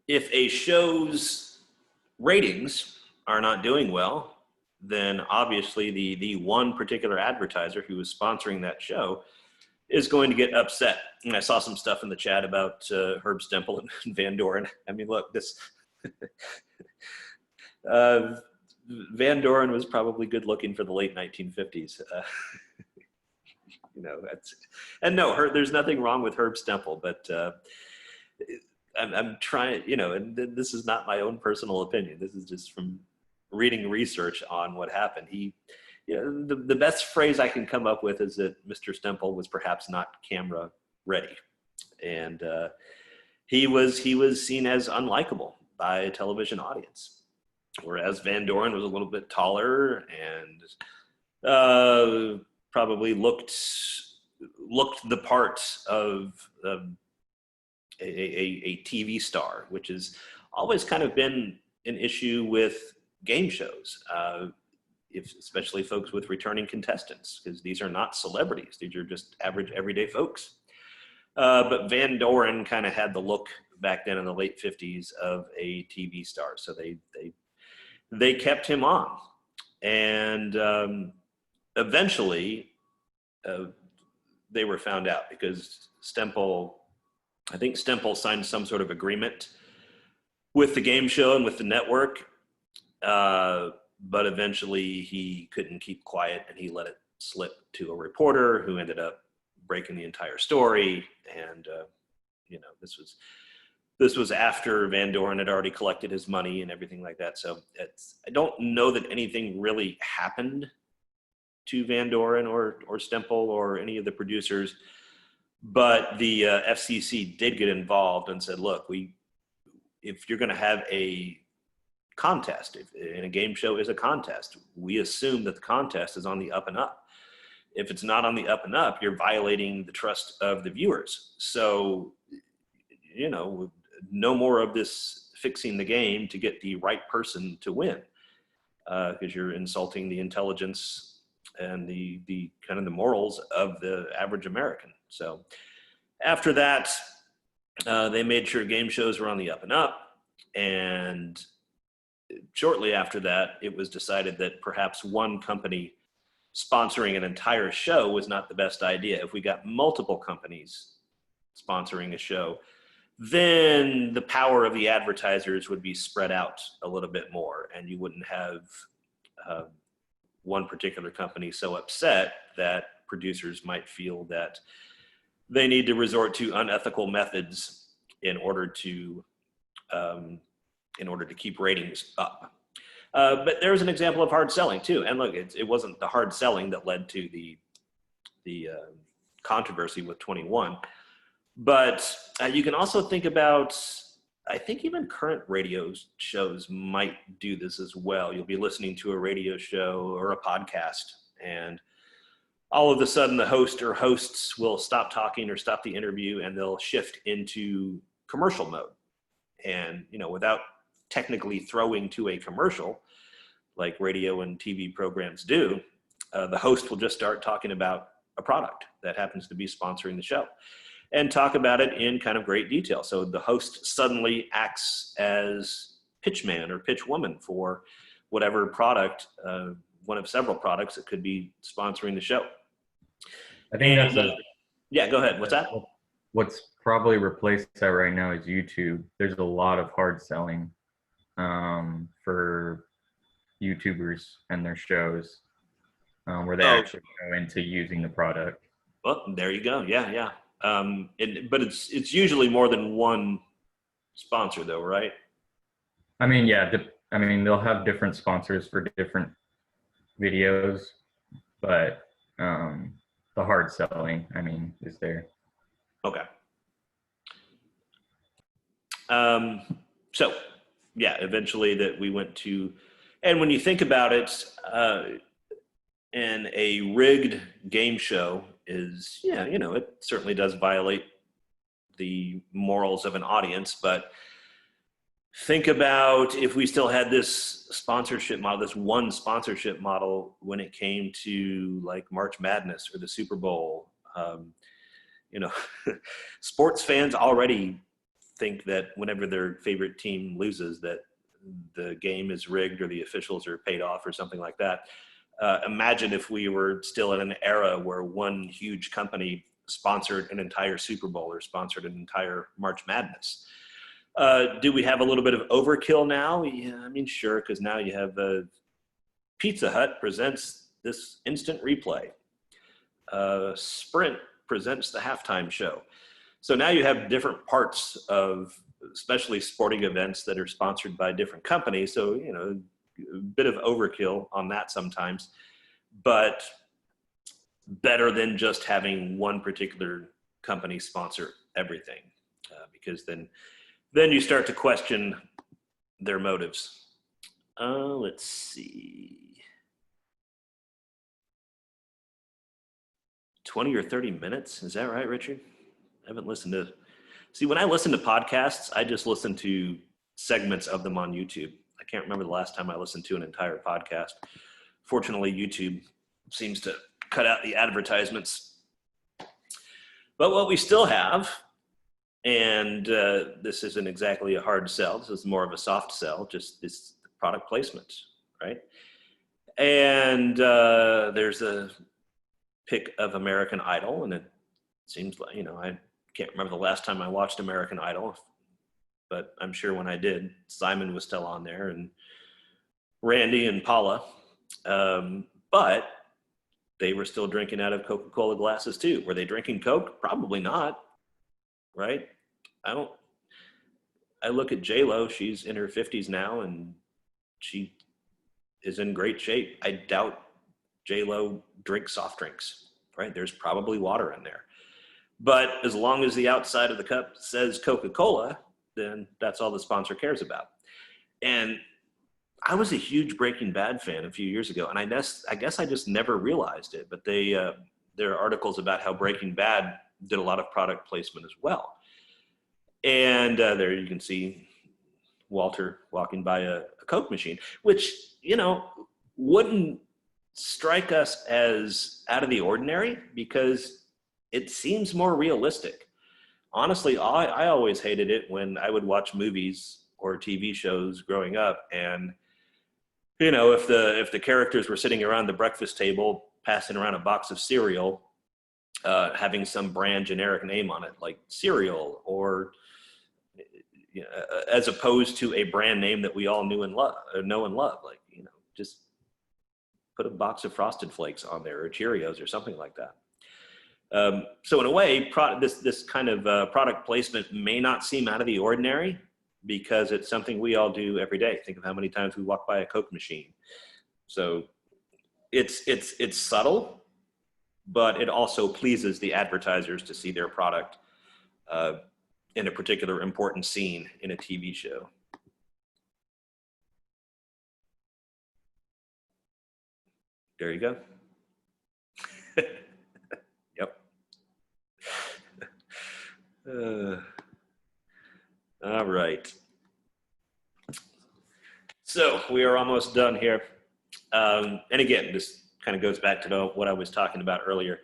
if a show's ratings are not doing well, then obviously the one particular advertiser who is sponsoring that show is going to get upset. And I saw some stuff in the chat about Herb Stempel and Van Doren. I mean, look, this Van Doren was probably good looking for the late 1950s. You know, and no, there's nothing wrong with Herb Stempel, but I'm trying, you know, and this is not my own personal opinion. This is just from reading research on what happened. You know, the best phrase I can come up with is that Mr. Stempel was perhaps not camera ready, and he was seen as unlikable by a television audience, whereas Van Doren was a little bit taller and probably looked the part of a TV star, which has always kind of been an issue with game shows, especially folks with returning contestants, because these are not celebrities. These are just average, everyday folks. But Van Doren kind of had the look back then in the late 50s of a TV star. So they kept him on. And eventually they were found out because I think Stempel signed some sort of agreement with the game show and with the network. But eventually he couldn't keep quiet and he let it slip to a reporter who ended up breaking the entire story. And, you know, this was after Van Doren had already collected his money and everything like that. So I don't know that anything really happened to Van Doren or Stempel or any of the producers, but the FCC did get involved and said, look, if you're going to have a contest, and a game show is a contest, we assume that the contest is on the up and up. If it's not on the up and up, you're violating the trust of the viewers. So, you know, no more of this fixing the game to get the right person to win, because you're insulting the intelligence and the kind of the morals of the average American. So after that, they made sure game shows were on the up and up, and shortly after that, it was decided that perhaps one company sponsoring an entire show was not the best idea. If we got multiple companies sponsoring a show, then the power of the advertisers would be spread out a little bit more, and you wouldn't have one particular company so upset that producers might feel that they need to resort to unethical methods in order to keep ratings up. But there was an example of hard selling too. And look, it wasn't the hard selling that led to the controversy with 21. But you can also think about, I think even current radio shows might do this as well. You'll be listening to a radio show or a podcast, and all of a sudden the host or hosts will stop talking or stop the interview, and they'll shift into commercial mode. And, you know, without technically throwing to a commercial like radio and TV programs do, the host will just start talking about a product that happens to be sponsoring the show and talk about it in kind of great detail. So the host suddenly acts as pitchman or pitchwoman for whatever product, one of several products that could be sponsoring the show. I think yeah, go ahead. What's that? What's probably replaced that right now is YouTube. There's a lot of hard selling for YouTubers and their shows where they actually go into using the product. Well, there you go. Yeah. But it's usually more than one sponsor though, right? I mean, yeah. I mean, they'll have different sponsors for different videos, but the hard selling, I mean, is there. Okay. So yeah, eventually that we went to, and when you think about it, and a rigged game show is, yeah, you know, it certainly does violate the morals of an audience, but think about if we still had this sponsorship model, this one sponsorship model when it came to like March Madness or the Super Bowl. You know, sports fans already think that whenever their favorite team loses, that the game is rigged or the officials are paid off or something like that. Imagine if we were still in an era where one huge company sponsored an entire Super Bowl or sponsored an entire March Madness. Do we have a little bit of overkill now? Yeah, I mean, sure, because now you have Pizza Hut presents this instant replay. Sprint presents the halftime show. So now you have different parts of, especially sporting events, that are sponsored by different companies. So, you know, a bit of overkill on that sometimes, but better than just having one particular company sponsor everything, because then you start to question their motives. Let's see. 20 or 30 minutes. Is that right, Richard? I haven't listened to, see, when I listen to podcasts, I just listen to segments of them on YouTube. I can't remember the last time I listened to an entire podcast. Fortunately, YouTube seems to cut out the advertisements. But what we still have, and this isn't exactly a hard sell, this is more of a soft sell, just this product placement, right? And there's a pick of American Idol, and it seems like, you know, I can't remember the last time I watched American Idol, but I'm sure when I did, Simon was still on there, and Randy and Paula, but they were still drinking out of Coca-Cola glasses too. Were they drinking Coke? Probably not, right? I look at J-Lo, she's in her 50s now, and she is in great shape. I doubt J-Lo drinks soft drinks, right? There's probably water in there. But as long as the outside of the cup says Coca-Cola, then that's all the sponsor cares about. And I was a huge Breaking Bad fan a few years ago, and I guess I just never realized it, but there are articles about how Breaking Bad did a lot of product placement as well. And there you can see Walter walking by a Coke machine, which, you know, wouldn't strike us as out of the ordinary because it seems more realistic. Honestly, I always hated it when I would watch movies or TV shows growing up, and you know, if the characters were sitting around the breakfast table passing around a box of cereal, having some brand generic name on it, like cereal, or you know, as opposed to a brand name that we all know and love, like, you know, just put a box of Frosted Flakes on there, or Cheerios, or something like that. So in a way, this kind of product placement may not seem out of the ordinary because it's something we all do every day. Think of how many times we walk by a Coke machine. So it's subtle, but it also pleases the advertisers to see their product in a particular important scene in a TV show. There you go. Yep. All right. So we are almost done here. And again, this kind of goes back to what I was talking about earlier.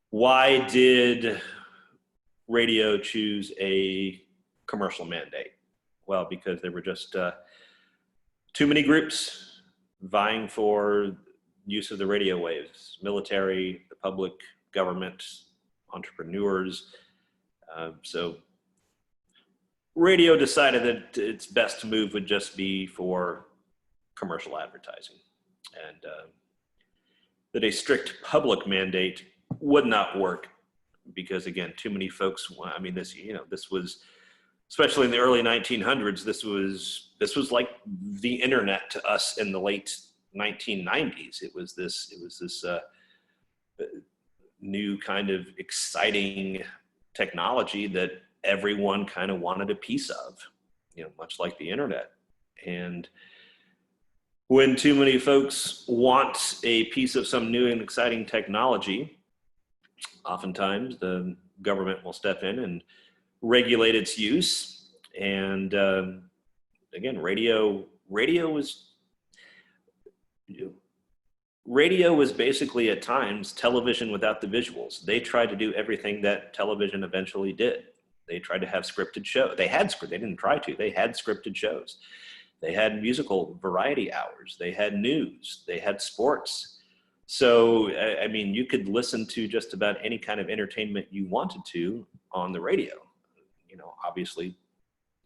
Why did radio choose a commercial mandate? Well, because there were just too many groups vying for use of the radio waves: military, the public, government, entrepreneurs. So radio decided that its best move would just be for commercial advertising, and that a strict public mandate would not work because, again, too many folks. I mean, this was, especially in the early 1900s, this was like the internet to us in the late 1990s. It was this new kind of exciting technology that everyone kind of wanted a piece of, you know, much like the internet. And when too many folks want a piece of some new and exciting technology, oftentimes the government will step in and regulate its use. And again, radio was basically at times television without the visuals. They tried to do everything that television eventually did. They tried to have scripted shows. They didn't try to, they had scripted shows. They had musical variety hours. They had news. They had sports. So, I mean, you could listen to just about any kind of entertainment you wanted to on the radio. You know, obviously,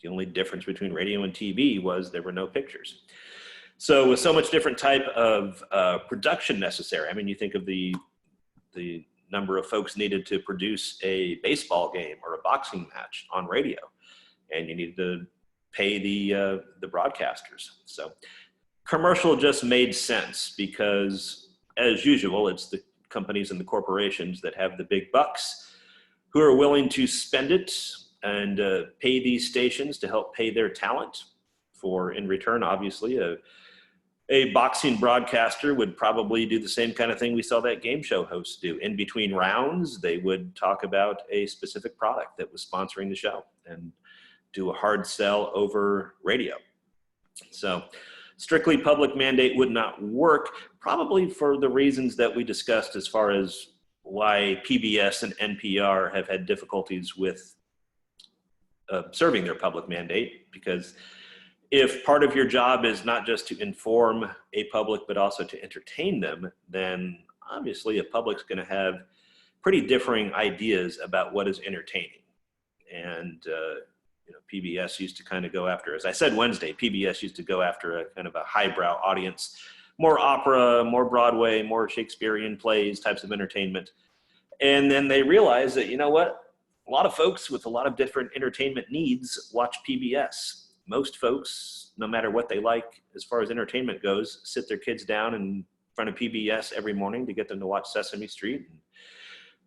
the only difference between radio and TV was there were no pictures. So with so much different type of production necessary, I mean, you think of the number of folks needed to produce a baseball game or a boxing match on radio, and you needed to pay the broadcasters. So commercial just made sense because, as usual, it's the companies and the corporations that have the big bucks who are willing to spend it and pay these stations to help pay their talent. For, in return, obviously, a boxing broadcaster would probably do the same kind of thing we saw that game show host do. In between rounds, they would talk about a specific product that was sponsoring the show and do a hard sell over radio. So strictly public mandate would not work, probably for the reasons that we discussed as far as why PBS and NPR have had difficulties with serving their public mandate, because if part of your job is not just to inform a public, but also to entertain them, then obviously a public's going to have pretty differing ideas about what is entertaining. And, you know, PBS used to kind of go after, as I said Wednesday, PBS used to go after a kind of a highbrow audience, more opera, more Broadway, more Shakespearean plays, types of entertainment. And then they realized that, you know what, a lot of folks with a lot of different entertainment needs watch PBS. Most folks, no matter what they like as far as entertainment goes, sit their kids down in front of PBS every morning to get them to watch Sesame Street and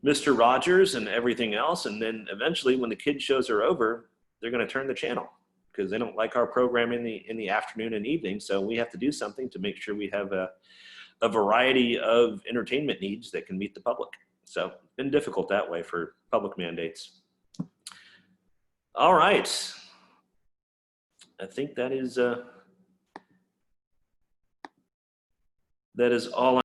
Mr. Rogers and everything else. And then eventually when the kids shows are over, they're going to turn the channel because they don't like our program in the afternoon and evening. So we have to do something to make sure we have a variety of entertainment needs that can meet the public. So it's been difficult that way for public mandates. All right. I think that is all